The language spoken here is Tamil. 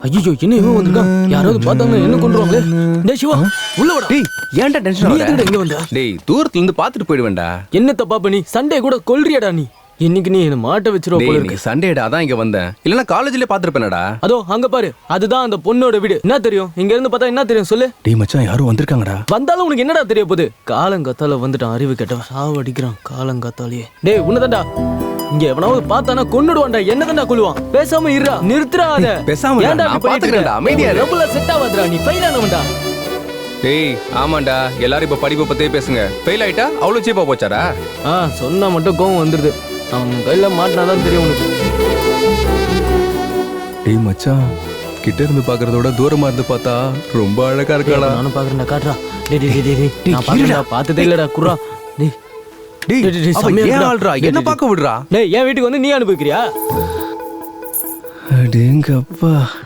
ஐயோ என்ன இவன் வந்திருக்கான்? யாராவது பார்த்தாங்க என்ன கொண்டுருவாங்களே. டேய் சிவா உள்ள வாடா. டேய் ஏன்டா டென்ஷன் நீ ஆகுற? எதுக்குடா இங்க வந்த? டேய் தூரத்துல இருந்து பாத்துட்டு போயிடுவேன்டா. என்ன தப்பா பண்ணி சண்டே கூட கொல்றியாடா நீ? இன்னைக்கு நீ என்ன மாட்ட வச்சிருவ போல டேய் இருக்கு. நீ சண்டேடா அதான் இங்க வந்தேன். இல்லனா காலேஜ்லயே பாத்துறப்பேனடா. அதோ அங்க பாரு, அதுதான் அந்த பொண்ணோட வீடு. என்ன தெரியும்? இங்க இருந்து பார்த்தா என்ன தெரியும் சொல்லு? டேய் மச்சான் யாரோ வந்திருக்காங்கடா. வந்தாலும் உனக்கு என்னடா தெரிய போகுது? காலங்கத்தால வந்துட்டான், அறிவு கெட்டவன். சாவடிக்கிறான் காலங்கத்தாலேயே. டேய் உன்னதான்டா இங்க எவனாவது பார்த்தானா கொன்னுடுவான்டா. என்னதான்டா கொல்லுவான்? பேசாம இருடா, நிறுத்துறா அத. பேசாம இருடா, நான் பாத்துக்கறேன்டா, அமைதியா இரு. ரபுல செட் ஆவாதடா, நீ ஃபெயில் ஆனவன்டா. டேய் ஆமாண்டா எல்லாரும் இப்ப படிப்பை பத்தியே பேசுங்க. ஃபெயில் ஆயிட்டா அவ்வளவு சீப்பா போச்சாடா? சொன்னா மட்டும் கோவம் வந்துருது. அவன் கையில மாட்டினாதான் தெரியும் உனக்கு. டேய் மச்சான் கிட்ட இருந்து பாக்குறதோட தூரமா இருந்து பார்த்தா ரொம்ப அழகா இருக்காடா. நானும் பாக்குறேன்டா, காட்டுறா. டேய் டேய் டேய் டேய் நான் பாக்குறேன்டா, பார்த்ததே இல்லடா குர்ரா. டேய் டேய் டேய், டேய், அவ செம்மையா ஏன் இருக்குடா. ஆள்றா? டேய், என்ன டேய், பார்க்க விடுறா? டேய் என் வீட்டுக்கு வந்து நீ அனுப்பிக்கிறியா? அடேங்கப்பா.